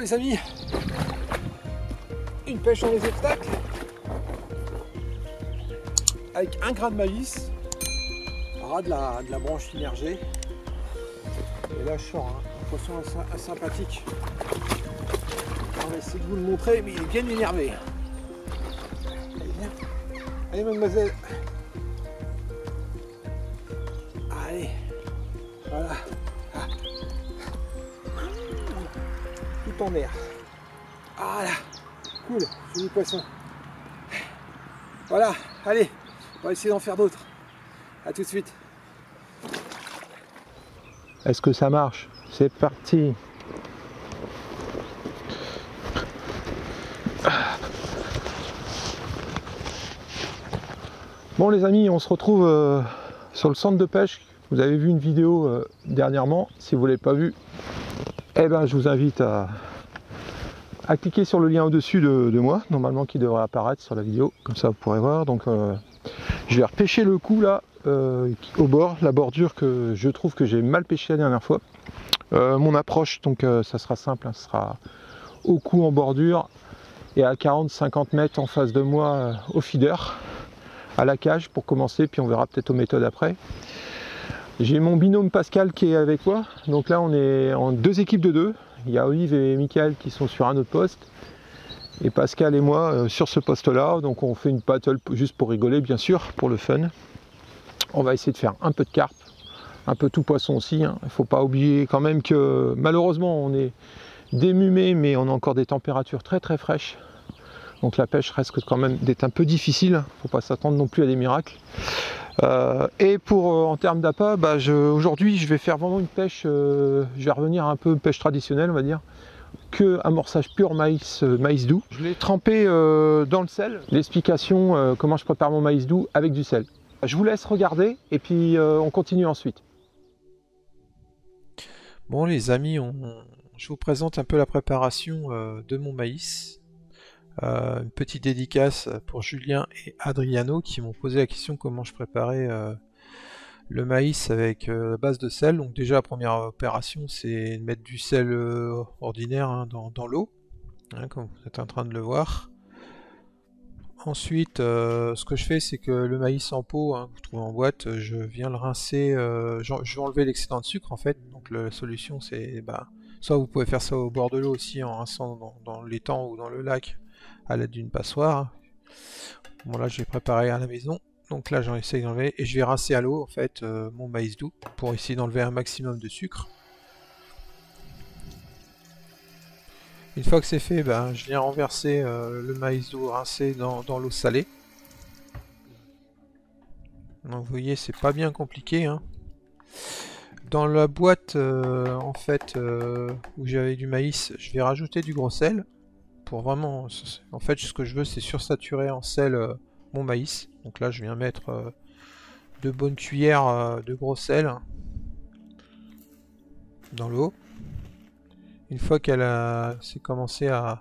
les amis, une pêche dans les obstacles avec un grain de maïs, ras de la branche immergée. Et là je sors un poisson assez sympathique. On va essayer de vous le montrer, mais il est bien énervé. Allez, viens. Allez mademoiselle. Allez, voilà. Ah. Tout en mer. Voilà, cool, joli poisson. Voilà, allez, on va essayer d'en faire d'autres. A tout de suite. Est-ce que ça marche? C'est parti. Bon les amis, on se retrouve sur le centre de pêche. Vous avez vu une vidéo dernièrement. Si vous ne l'avez pas vue, eh ben, je vous invite à cliquer sur le lien au-dessus de moi, normalement qui devrait apparaître sur la vidéo. Comme ça vous pourrez voir. Donc je vais repêcher le coup là, au bord, la bordure que je trouve que j'ai mal pêché la dernière fois. Mon approche, donc ça sera simple, hein, ce sera au coup en bordure et à 40-50 mètres en face de moi au feeder, à la cage pour commencer, puis on verra peut-être aux méthodes après. J'ai mon binôme Pascal qui est avec moi, donc là on est en deux équipes de deux. Il y a Olive et Mickaël qui sont sur un autre poste, et Pascal et moi sur ce poste là, donc on fait une battle juste pour rigoler bien sûr, pour le fun. On va essayer de faire un peu de carpe, un peu tout poisson aussi, hein. Il ne faut pas oublier quand même que malheureusement on est début mai, mais on a encore des températures très très fraîches. Donc la pêche risque quand même d'être un peu difficile, il ne faut pas s'attendre non plus à des miracles. Et pour en termes d'appât, aujourd'hui je vais faire vraiment une pêche, je vais revenir un peu pêche traditionnelle on va dire, que amorçage pur maïs doux. Je l'ai trempé dans le sel. L'explication comment je prépare mon maïs doux avec du sel. Je vous laisse regarder et puis on continue ensuite. Bon les amis, je vous présente un peu la préparation de mon maïs. Une petite dédicace pour Julien et Adriano qui m'ont posé la question comment je préparais le maïs avec la base de sel. Donc déjà la première opération c'est de mettre du sel ordinaire hein, dans l'eau, hein, comme vous êtes en train de le voir. Ensuite ce que je fais c'est que le maïs en pot hein, que vous trouvez en boîte, je viens le rincer, je vais enlever l'excédent de sucre en fait. Donc la solution c'est soit vous pouvez faire ça au bord de l'eau aussi en rinçant dans l'étang ou dans le lac à l'aide d'une passoire. Bon là je vais préparer à la maison, donc là j'en essaye d'enlever et je vais rincer à l'eau en fait mon maïs doux pour essayer d'enlever un maximum de sucre. Une fois que c'est fait, je viens renverser le maïs doux rincé dans l'eau salée. Donc vous voyez c'est pas bien compliqué hein. Dans la boîte en fait où j'avais du maïs, je vais rajouter du gros sel. Pour vraiment, en fait ce que je veux c'est sursaturer en sel mon maïs. Donc là je viens mettre 2 bonnes cuillères de gros sel dans l'eau. Une fois qu'elle s'est commencé à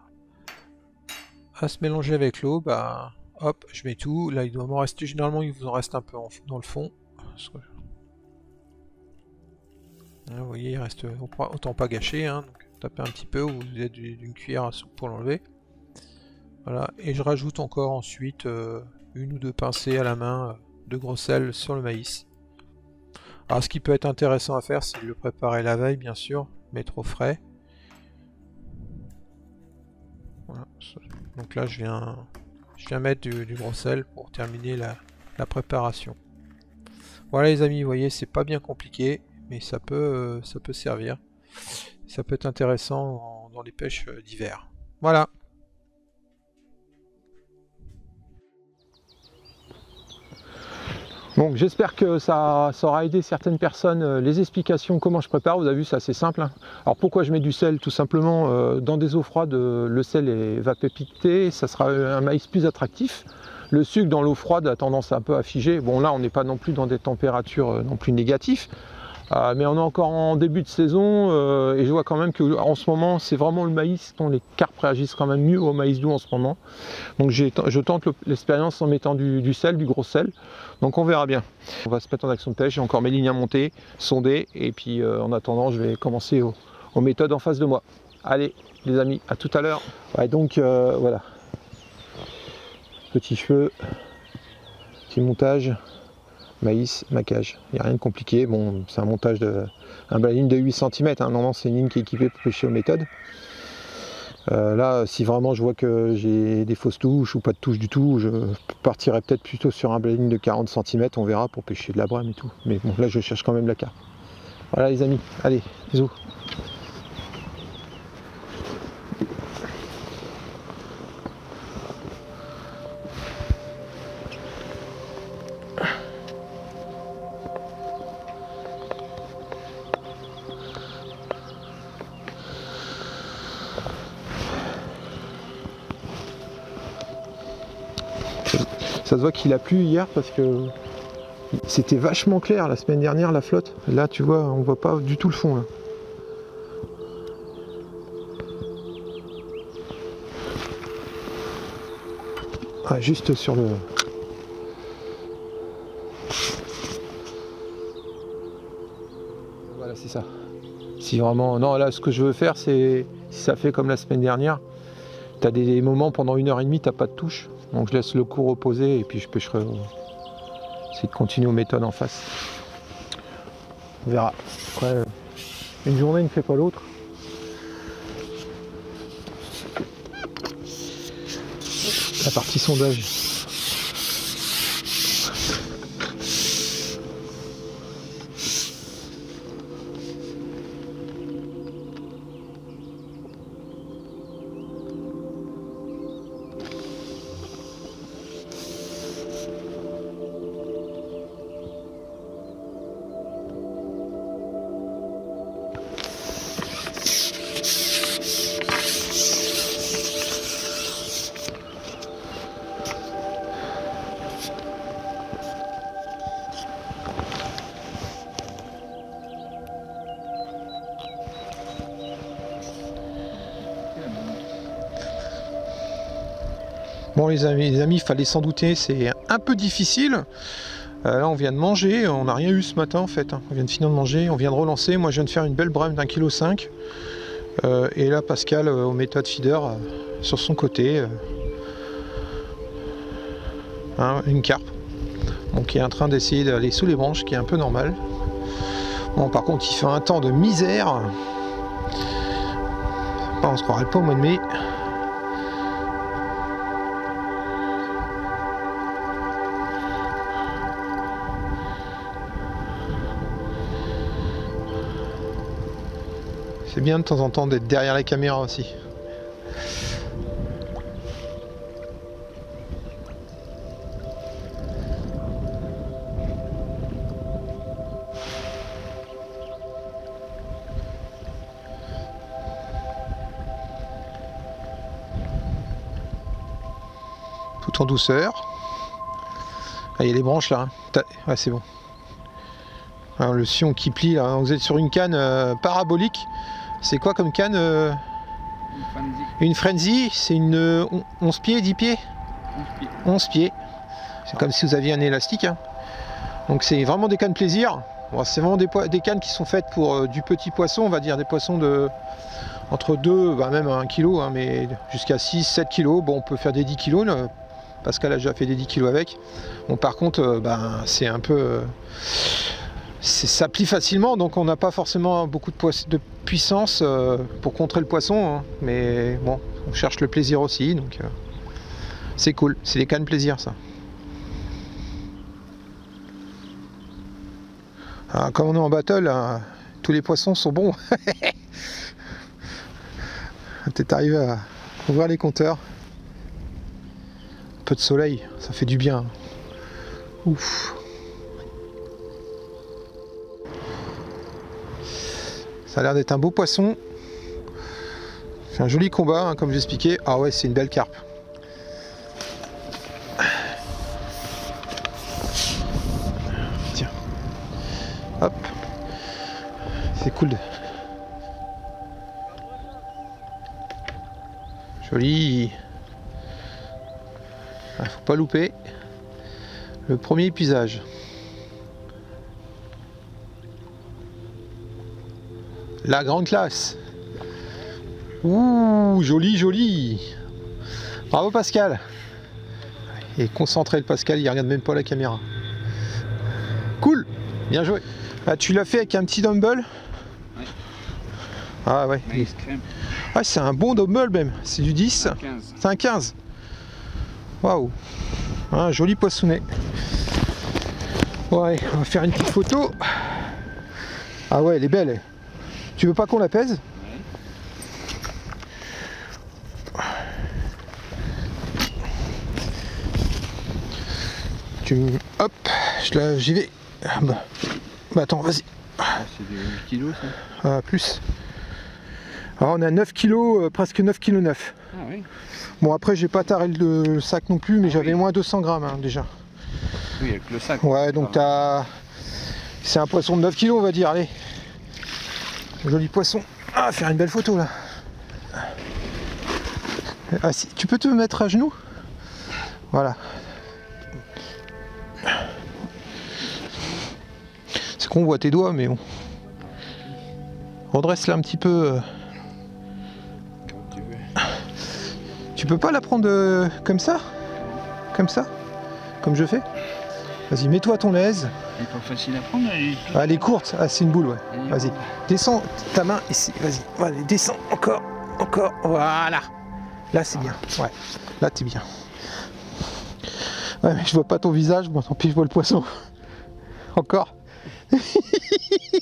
se mélanger avec l'eau, hop, je mets tout. Là il doit m'en rester, généralement il vous en reste un peu dans le fond. Là, vous voyez il reste autant pas gâché hein, donc tapez un petit peu ou vous êtes d'une cuillère à soupe pour l'enlever. Voilà, et je rajoute encore ensuite une ou deux pincées à la main de gros sel sur le maïs. Alors ce qui peut être intéressant à faire, c'est de le préparer la veille bien sûr, mettre au frais. Voilà. Donc là je viens mettre du gros sel pour terminer la préparation. Voilà les amis, vous voyez c'est pas bien compliqué, mais ça peut servir. Ça peut être intéressant dans les pêches d'hiver. Voilà. Donc j'espère que ça aura aidé certaines personnes, les explications comment je prépare. Vous avez vu c'est assez simple hein. Alors pourquoi je mets du sel? Tout simplement dans des eaux froides le sel va pépiter, ça sera un maïs plus attractif. Le sucre dans l'eau froide a tendance un peu à figer. Bon là on n'est pas non plus dans des températures non plus négatives. Mais on est encore en début de saison et je vois quand même qu'en ce moment c'est vraiment le maïs dont les carpes réagissent quand même mieux au maïs doux en ce moment. Donc je tente l'expérience en mettant du sel, du gros sel. Donc on verra bien. On va se mettre en action de pêche, j'ai encore mes lignes à monter, sonder et puis en attendant je vais commencer aux méthodes en face de moi. Allez les amis, à tout à l'heure. Ouais, donc voilà. Petits cheveux, petit montage, maïs, maquage. Il n'y a rien de compliqué. Bon, c'est un montage de un baleine de 8 cm. Hein. Normalement, c'est une ligne qui est équipée pour pêcher aux méthodes. Là, si vraiment je vois que j'ai des fausses touches ou pas de touches du tout, je partirai peut-être plutôt sur un baleine de 40 cm. On verra pour pêcher de la brème et tout. Mais bon, là, je cherche quand même la carpe. Voilà les amis. Allez, bisous. Ça se voit qu'il a plu hier parce que c'était vachement clair la semaine dernière la flotte. Là tu vois, on voit pas du tout le fond là. Ah, juste sur le... Voilà, c'est ça. Si vraiment... Non, là ce que je veux faire c'est... Si ça fait comme la semaine dernière, tu as des moments pendant 1h30 t'as pas de touche. Donc je laisse le coup reposer et puis je pêcherai. Essayer de continuer aux méthodes en face. On verra. Après, une journée ne fait pas l'autre. La partie sondage. Bon les amis, il fallait s'en douter, c'est un peu difficile. Là on vient de manger, on n'a rien eu ce matin en fait. On vient de finir de manger, on vient de relancer. Moi je viens de faire une belle brème d'1,5 kg. Et là Pascal aux méthodes feeder sur son côté. Une carpe. Donc qui est en train d'essayer d'aller sous les branches, qui est un peu normal. Bon par contre il fait un temps de misère. On se croirait pas au mois de mai. C'est bien de temps en temps d'être derrière la caméra aussi. Tout en douceur. Ah, il y a les branches là. Ouais, c'est bon. Alors, le sion qui plie là. Vous êtes sur une canne parabolique. C'est quoi comme canne Une frenzy, c'est une 11 pieds, 10 pieds 11 pieds. C'est comme si vous aviez un élastique. Hein. Donc c'est vraiment des cannes plaisir. Bon, c'est vraiment des cannes qui sont faites pour du petit poisson, on va dire des poissons de entre 2, même 1 kg, hein, mais jusqu'à 6, 7 kg. Bon, on peut faire des 10 kg. Là. Pascal a déjà fait des 10 kg avec. Bon, par contre, c'est un peu... ça plie facilement, donc on n'a pas forcément beaucoup de puissance pour contrer le poisson, hein, mais bon, on cherche le plaisir aussi, donc c'est cool, c'est des cannes plaisir ça. Alors, comme on est en battle, hein, tous les poissons sont bons. Peut-être arriver à ouvrir les compteurs. Un peu de soleil, ça fait du bien. Ouf. Ça a l'air d'être un beau poisson. C'est un joli combat, hein, comme j'expliquais. Ah ouais, c'est une belle carpe. Tiens. Hop. C'est cool. Joli. Ah, faut pas louper. Le premier épuisage. La grande classe. Ouh, joli, joli. Bravo Pascal. Et concentré le Pascal, il regarde même pas la caméra. Cool, bien joué. Ah, tu l'as fait avec un petit dumbbell? Ouais. Ah ouais. Ah, c'est un bon dumbbell même, c'est du 10. C'est un 15. Waouh. Un joli poissonnet. Ouais, on va faire une petite photo. Ah ouais, elle est belle. Tu veux pas qu'on la pèse? Hop, j'y vais. Bah attends, vas-y. C'est des 8 kilos ça? Plus. Alors on a 9 kg, presque 9 kg 9. Ah oui. Bon après j'ai pas taré le sac non plus, mais j'avais moins 200 grammes hein, déjà. Oui, avec le sac. Ouais, donc t'as... C'est un poisson de 9 kg on va dire, allez. Joli poisson. Ah, faire une belle photo là. Ah, si. Tu peux te mettre à genoux? Voilà. C'est qu'on voit tes doigts, mais bon. Redresse-la un petit peu. Tu peux pas la prendre comme ça? Comme ça? Comme je fais? Vas-y, mets-toi à ton aise. Elle est pas facile à prendre, elle est courte. Ah, c'est une boule, ouais. Vas-y. Descends ta main ici. Vas-y. Allez, descends. Encore. Encore. Voilà. Là, c'est bien. Ouais. Là, t'es bien. Ouais, mais je vois pas ton visage. Bon, tant pis, je vois le poisson. Encore. Je suis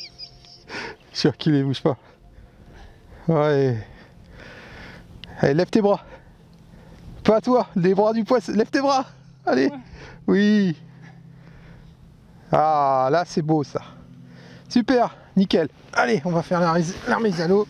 sûr qu'il ne bouge pas. Ouais. Allez, lève tes bras. Pas à toi, les bras du poisson. Lève tes bras. Allez. Ouais. Oui. Ah, là, c'est beau, ça. Super. Nickel. Allez, on va faire la remise à l'eau.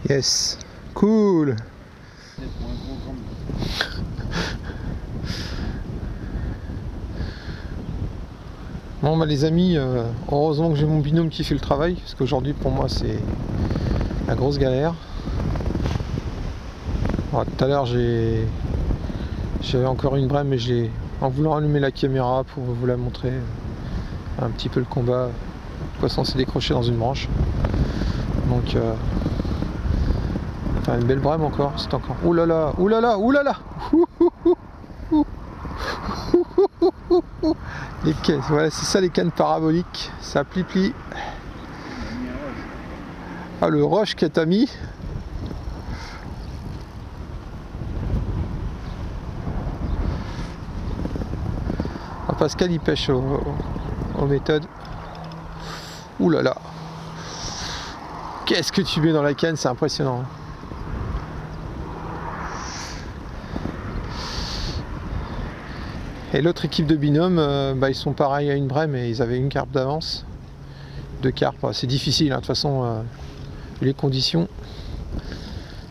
Yes, cool. Bon bah les amis, heureusement que j'ai mon binôme qui fait le travail, parce qu'aujourd'hui pour moi c'est la grosse galère. Alors, tout à l'heure j'avais encore une brème, mais en voulant allumer la caméra pour vous la montrer un petit peu le combat, le poisson s'est décroché dans une branche. Donc enfin une belle brème encore, c'est encore. Ouh là là, ouh là là, ouh là là. Les cannes, voilà, c'est ça les cannes paraboliques, ça plie. Ah, le roche que t'as mis. Ah, Pascal il pêche aux méthodes. Ouh là là. Qu'est-ce que tu mets dans la canne, c'est impressionnant. Et l'autre équipe de binôme, ils sont pareils à une brème et ils avaient une carpe d'avance. 2 carpes, c'est difficile, hein. De toute façon, les conditions,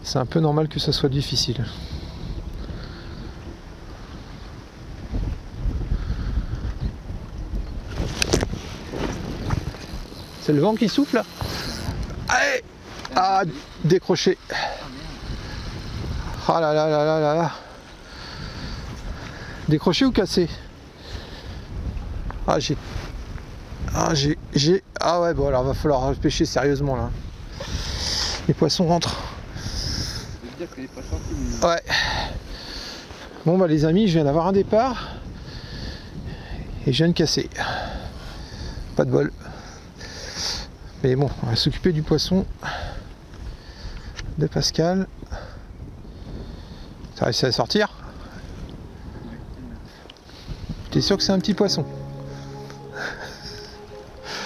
c'est un peu normal que ça soit difficile. C'est le vent qui souffle là. Allez. Ah, décroché. Ah là là là là là là. Décroché ou cassé? Ah ah ouais, bon alors va falloir pêcher sérieusement là. Les poissons rentrent. Ouais. Bon bah les amis, je viens d'avoir un départ et je viens de casser. Pas de bol. Mais bon, on va s'occuper du poisson de Pascal. T'as réussi à sortir? T'es sûr que c'est un petit poisson?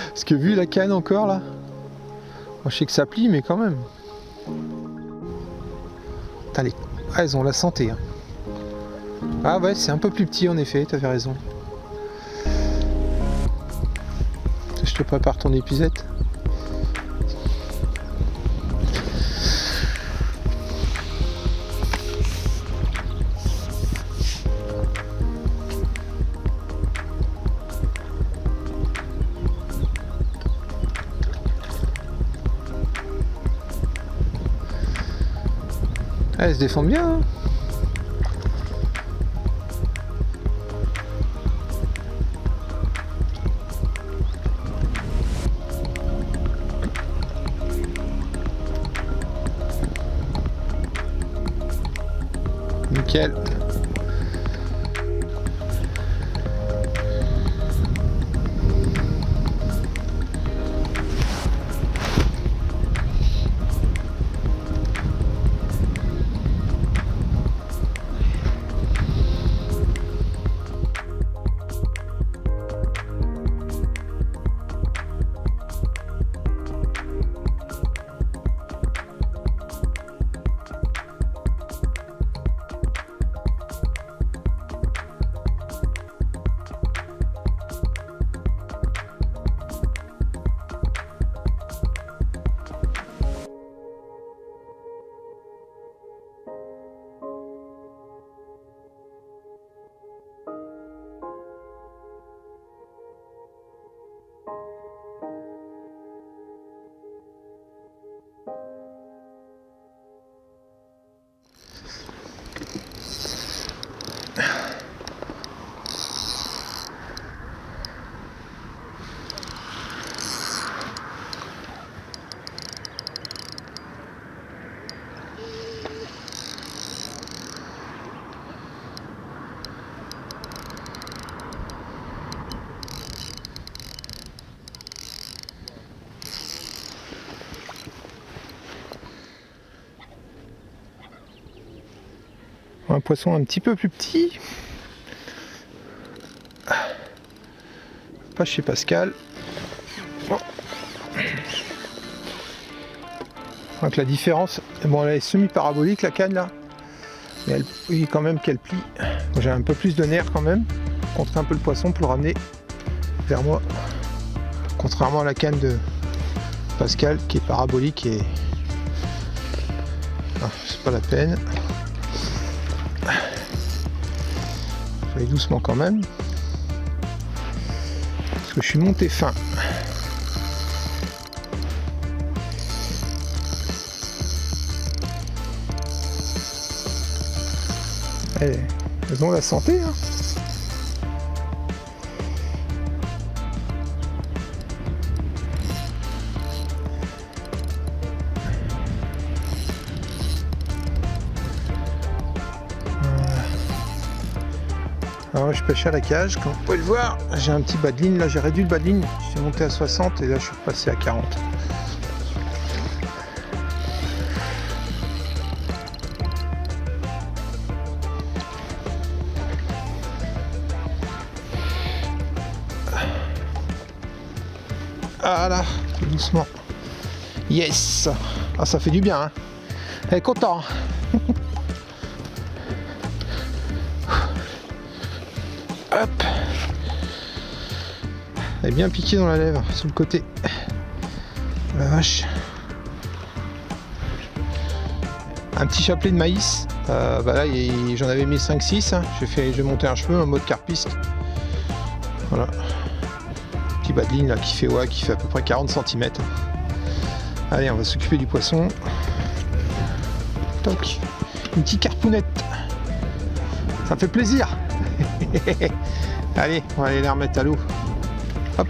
Parce que vu la canne encore là, moi je sais que ça plie mais quand même. Allez, ah, elles ont la santé. Hein. Ah ouais, c'est un peu plus petit en effet, t'avais raison. Je te prépare ton épuisette. elles se défendent bien. Hein. Nickel. Un poisson un petit peu plus petit. Pas chez Pascal. Bon. Donc la différence, bon, elle est semi-parabolique la canne là, mais elle, oui, quand même qu'elle plie. J'ai un peu plus de nerfs quand même, contrer un peu le poisson pour le ramener vers moi, contrairement à la canne de Pascal qui est parabolique et ah, c'est pas la peine. Je vais doucement quand même, parce que je suis monté fin. Allez, elles ont la santé, hein. Alors je pêche à la cage, comme vous pouvez le voir, j'ai un petit bas de ligne, là j'ai réduit le bas de ligne, je suis monté à 60 et là je suis repassé à 40. Voilà, doucement. Yes. Ah, ça fait du bien, hein. Elle est content. Hop. Elle est bien piquée dans la lèvre, sur le côté. La vache. Un petit chapelet de maïs. Bah là, j'en avais mis 5-6. Hein. J'ai monté un cheveu en mode carpiste. Voilà. Petit bas de ligne là, qui fait à peu près 40 cm. Allez, on va s'occuper du poisson. Toc. Une petite carpounette. Ça fait plaisir. Allez, on va aller la remettre à l'eau. Hop.